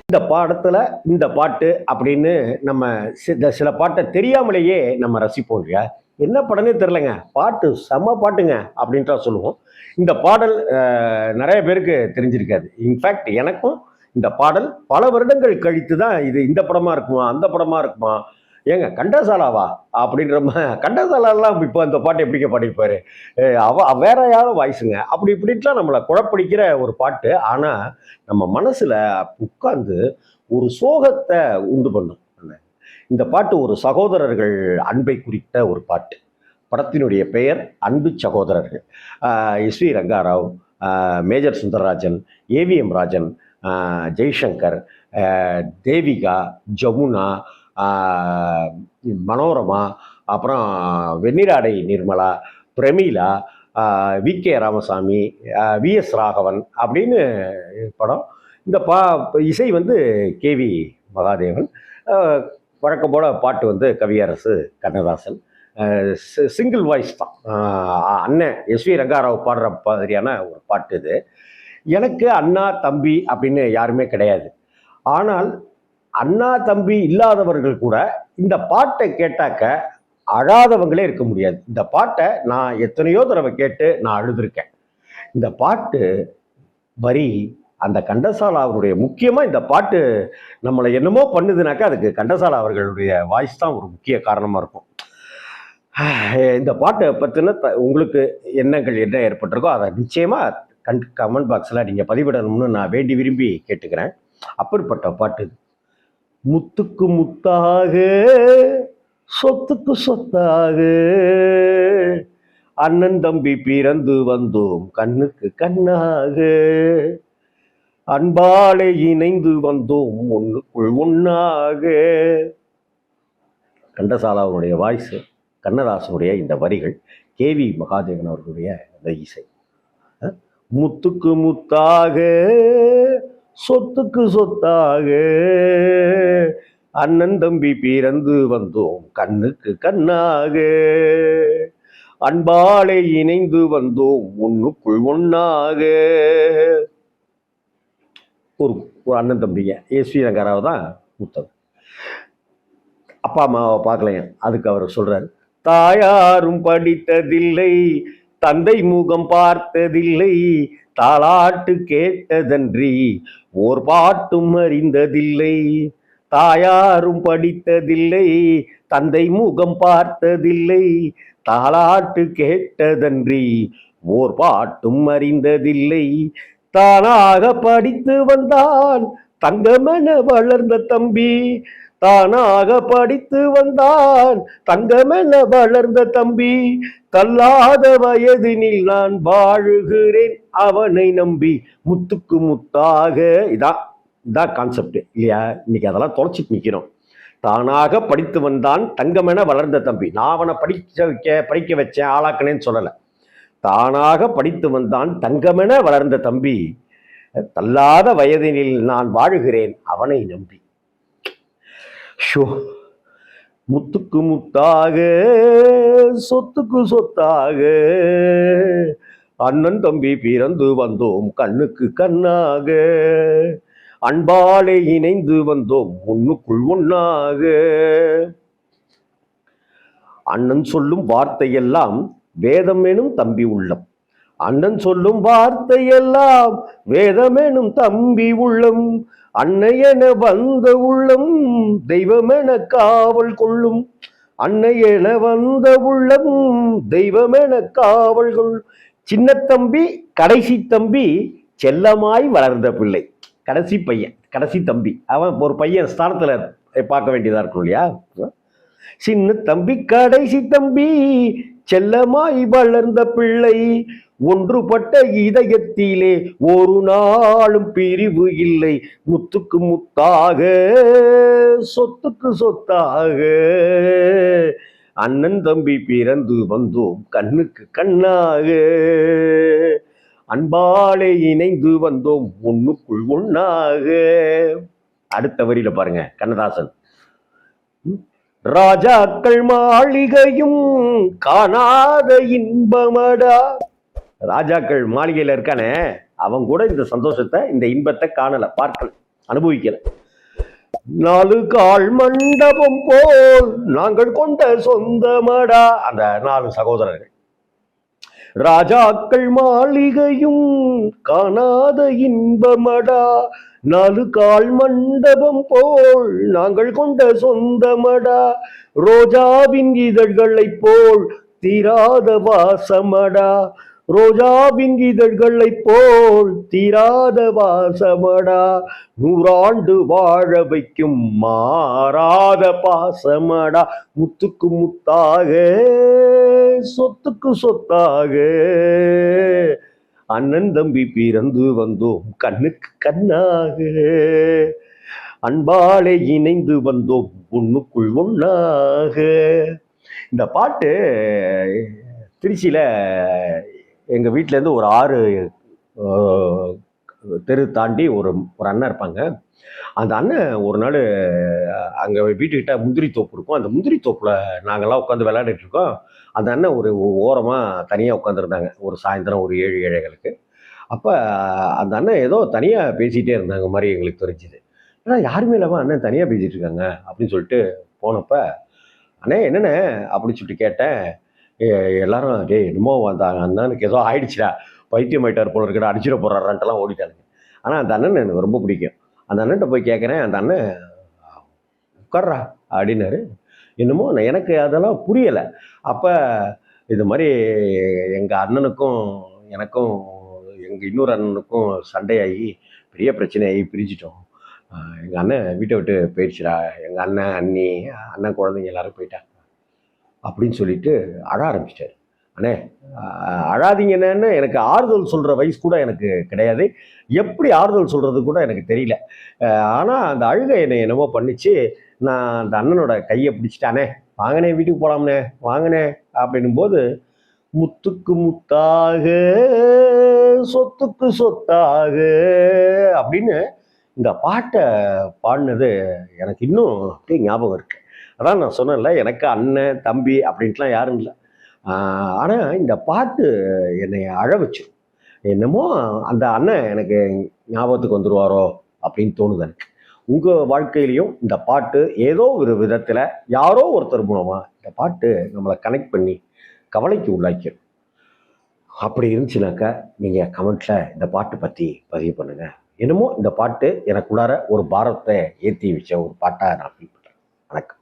இந்த பாடத்துல இந்த பாட்டு அப்படின்னு நம்ம சில பாட்டை தெரியாமலேயே நம்ம ரசிப்போம் இல்லையா? என்ன படம்னே தெரிலங்க. பாட்டு செம்ம பாட்டுங்க அப்படின்ட்டா சொல்லுவோம். இந்த பாடல் நெறைய பேருக்கு தெரிஞ்சிருக்காது. இன்ஃபேக்ட் எனக்கும் இந்த பாடல் பல வருடங்கள் கழித்து தான் இது இந்த படமா இருக்குமா? அந்த படமா இருக்குமா? ஏங்க கண்டசாலாவா? அப்படின்ற கண்டசாலாலாம் இப்போ இந்த பாட்டு எப்படிங்க பாடியிருப்பாரு? வேற யாரோ வாய்ஸுங்க. அப்படி இப்படின்ட்டுலாம் நம்மள குழப்படிக்கிற ஒரு பாட்டு. ஆனா, நம்ம மனசுல உட்கார்ந்து ஒரு சோகத்த உண்டு பண்ணும். இந்த பாட்டு ஒரு சகோதரர்கள் அன்பை குறித்த ஒரு பாட்டு. படத்தினுடைய பெயர் Anbu Sagotharargal. S V Ranga Rao, major Sundararajan, AVM Rajan, Jaishankar, Devika, Jamuna, Manorama, அப்புறம் Venniradai Nirmala, Prameela, V K Ramasamy, V S Raghavan அப்படின்னு படம். இந்த இசை வந்து கே வி மகாதேவன். வழக்கம் போல பாட்டு வந்து கவியரசு கண்ணதாசன். சிங்கிள் வாய்ஸ் தான். அண்ணன் எஸ் வி ரங்காராவ் பாடுற மாதிரியான ஒரு பாட்டு இது. எனக்கு அண்ணா தம்பி அப்படின்னு யாருமே கிடையாது. ஆனால் அண்ணா தம்பி இல்லாதவர்கள் கூட இந்த பாட்டை கேட்டாக்க அழாதவங்களே இருக்க முடியாது. இந்த பாட்டை நான் எத்தனையோ தடவை கேட்டு நான் அழுதுருக்கேன். இந்த பாட்டு வரி அந்த கண்டசாலா அவருடைய முக்கியமாக இந்த பாட்டு நம்மளை என்னமோ பண்ணுதுனாக்கா அதுக்கு கண்டசாலா அவர்களுடைய வாய்ஸ் தான் ஒரு முக்கிய காரணமாக இருக்கும். இந்த பாட்டை பற்றின உங்களுக்கு எண்ணங்கள் என்ன ஏற்பட்டிருக்கோ அதை நிச்சயமாக கமெண்ட் பாக்ஸில் நீங்கள் பதிவிடணும்னு நான் வேண்டி விரும்பி கேட்டுக்கிறேன். அப்படிப்பட்ட பாட்டு. முத்துக்கு முத்தாக சொத்துக்கு சொத்தாக அண்ணன் தம்பி பிறந்து வந்தோம் கண்ணுக்கு கண்ணாக அன்பாலே இணைந்து வந்தோம் ஒன்றுக்குள் ஒன்னாக. கண்டசாலாவுடைய வாய்ஸ், கண்ணதாசனுடைய இந்த வரிகள், கே வி மகாதேவன் அவர்களுடைய இந்த இசை. முத்துக்கு முத்தாக சொத்துக்கு சொத்தாக அண்ணன் தம்பி பிறந்து வந்தோம் கண்ணுக்கு கண்ணாக அன்பாலே இணைந்து வந்தோம் ஒன்றுக்குள் ஒன்னாக. ஒரு அண்ணன் தம்பிங்க எஸ் வி ரங்காராவ் தான் மூத்தவர். அப்பா அம்மாவை பார்க்கலைங்க. அதுக்கு அவர் சொல்றாரு, தாயாரும் படித்ததில்லை, தந்தை முகம் பார்த்ததில்லை, தாலாட்டு கேட்டதன்றி ஓர் பாட்டும் அறிந்ததில்லை. தாயாரும் படித்ததில்லை, தந்தை முகம் பார்த்ததில்லை, தாலாட்டு கேட்டதன்றி ஓர் பாட்டும் அறிந்ததில்லை. தானாக படித்து வந்தான் தங்கமென வளர்ந்த தம்பி, தானாக படித்து வந்தான் தங்கமென வளர்ந்த தம்பி, தள்ளாத வயதினில் நான் வாழுகிறேன் அவனை நம்பி முத்துக்கு முத்தாக. இதான் கான்செப்ட் இல்லையா? இன்னைக்கு அதெல்லாம் தொலைச்சிட்டு நிற்கிறோம். தானாக படித்து வந்தான் தங்கமென வளர்ந்த தம்பி. நான் அவனை படிக்க வச்சேன் ஆளாக்கினேன்னு சொல்லலை. தானாக படித்து வந்தான் தங்கமென வளர்ந்த தம்பி, தள்ளாத வயதினில் நான் வாழுகிறேன் அவனை நம்பி. ஷோ, முத்துக்கு முத்தாக சொத்துக்கு சொத்தாக அண்ணன் தம்பி பிறந்து வந்தோம் கண்ணுக்கு கண்ணாக அன்பாலே இணைந்து வந்தோம் ஒன்றுக்குள் ஒன்னாக. அண்ணன் சொல்லும் வார்த்தையெல்லாம் வேதம் எனும் தம்பி உள்ளம், அண்ணன் சொல்லும் வார்த்தையெல்லாம் வேதம் எனும் தம்பி உள்ளம், அன்னையென வந்த உள்ளம் தெய்வமென காவல் கொள்ளும், அன்னையென வந்த உள்ளம் தெய்வமென காவல் கொள்ளும். சின்ன தம்பி கடைசி தம்பி செல்லமாய் வளர்ந்த பிள்ளை. கடைசி பையன் கடைசி தம்பி, அவன் ஒரு பையன் ஸ்தானத்துல பார்க்க வேண்டியதா இருக்கும் இல்லையா? சின்ன தம்பி கடைசி தம்பி செல்லமாய் வளர்ந்த பிள்ளை, ஒன்றுபட்ட இதயத்திலே ஒரு நாளும் பிரிவு இல்லை, முத்துக்கு முத்தாக சொத்துக்கு சொத்தாக அண்ணன் தம்பி பிறந்து வந்தோம் கண்ணுக்கு கண்ணாக அன்பாலே இணைந்து வந்தோம் ஒன்றுக்குள் ஒன்னாக. அடுத்த வரியில பாருங்க கண்ணதாசன், ராஜாக்கள் மாளிகையும் காணாத இன்பமடா. ராஜாக்கள் மாளிகையில இருக்கானே அவன் கூட இந்த சந்தோஷத்தை இந்த இன்பத்தை காணல, பார்க்கல, அனுபவிக்கல. நாலு கால் மண்டபம் போல் நாங்கள் கொண்ட சொந்தமடா. அந்த 4 சகோதரர்கள். ராஜாக்கள் மாளிகையும் காணாத இன்பமடா. 4 கால் மண்டபம் போல் நாங்கள் கொண்ட சொந்தமடா. ரோஜாவின் இதழ்களைப் போல் தீராத வாசமடா. ரோஜாவின் இதழ்களைப் போல் தீராத வாசமடா. 100 ஆண்டு வாழ வைக்கும் மாறாத பாசமடா. முத்துக்கு முத்தாக சொத்துக்கு சொத்தாக அண்ணன் தம்பி பிறந்து வந்தோம் கண்ணுக்கு கண்ணாக. அன்பாலே இணைந்து வந்தோம் ஒண்ணுக்குள் ஒண்ணாக. இந்த பாட்டு திருச்சியில எங்க வீட்ல இருந்து ஒரு 6 தெரு தாண்டி ஒரு ஒரு அண்ணன் இருப்பாங்க. அந்த அண்ணன் ஒரு நாள் அங்கே வீட்டுக்கிட்ட முந்திரி தோப்பு இருக்கும். அந்த முந்திரி தோப்பில் நாங்கள்லாம் உட்காந்து விளையாடிட்டு இருக்கோம். அந்த அண்ணன் ஒரு ஓரமாக தனியாக உட்காந்துருந்தாங்க. ஒரு சாயந்தரம் ஒரு 7 7:30க்கு. அப்போ அந்த அண்ணன் ஏதோ தனியாக பேசிகிட்டே இருந்தாங்க மாதிரி எங்களுக்கு தெரிஞ்சுது. ஏன்னா யாருமே இல்லாமல் அண்ணன் தனியாக பேசிகிட்டு இருக்காங்க அப்படின்னு சொல்லிட்டு போனப்ப, அண்ணே என்னண்ணே அப்படின்னு சொல்லிட்டு கேட்டேன். எல்லாரும் டே என்னமோ அந்த அண்ணனுக்கு ஏதோ ஆயிடுச்சுடா, பைத்தியம் ஆயிட்டார் போல இருக்கடா, அடிச்சிட போறாரான்ட்டுலாம் ஓடிட்டானுங்க. ஆனால் அந்த அண்ணன் எனக்கு ரொம்ப பிடிக்கும். அந்த அண்ணன்ட்ட போய் கேட்குறேன். அந்த அண்ணன் உட்கார்றா அப்படின்னாரு. என்னமோ எனக்கு அதெல்லாம் புரியலை. அப்போ இது மாதிரி எங்கள் அண்ணனுக்கும் எனக்கும் எங்கள் இன்னொரு அண்ணனுக்கும் சண்டையாகி பெரிய பிரச்சனையாகி பிரிஞ்சிட்டோம். எங்கள் அண்ணன் வீட்டை விட்டு போயிடுச்சுடா. எங்கள் அண்ணன் அண்ணி அண்ணன் குழந்தைங்க எல்லாரும் போயிட்டாங்க அப்படின்னு சொல்லிட்டு அழ ஆரம்பிச்சிட்டாரு. அண்ணே அழாதீங்கன்னு எனக்கு ஆறுதல் சொல்கிற வயசு கூட எனக்கு கிடையாது. எப்படி ஆறுதல் சொல்கிறது கூட எனக்கு தெரியல. ஆனால் அந்த அழுகை என்னை என்னமோ பண்ணிச்சு. நான் அந்த அண்ணனோட கையை பிடிச்சிட்டானே, வாங்கினே வீட்டுக்கு போகலாம்னே வாங்கினே அப்படின்னும்போது, முத்துக்கு முத்தாக சொத்துக்கு சொத்தாக அப்படின்னு இந்த பாட்டை பாடினது எனக்கு இன்னும் அப்படியே ஞாபகம் இருக்கு. அதான் நான் சொன்னேன்ல, எனக்கு அண்ணன் தம்பி அப்படின்ட்டுலாம் யாரும் இல்லை. ஆனால் இந்த பாட்டு என்னை அழ வச்சிரும். என்னமோ அந்த அண்ணன் எனக்கு ஞாபகத்துக்கு வந்துருவாரோ அப்படின்னு தோணுது எனக்கு. உங்கள் வாழ்க்கையிலையும் இந்த பாட்டு ஏதோ ஒரு விதத்தில் யாரோ ஒருத்தர் மூலமாக இந்த பாட்டு நம்மளை கனெக்ட் பண்ணி கவலைக்கு உள்ளாக்கிடும். அப்படி இருந்துச்சுனாக்கா நீங்கள் கமெண்ட்டில் இந்த பாட்டு பற்றி பதிவு பண்ணுங்கள். என்னமோ இந்த பாட்டு எனக்குள்ளார ஒரு பாரத்தை ஏற்றி வச்ச ஒரு பாட்டாக நான் ஃபீல் பண்ணுறேன். வணக்கம்.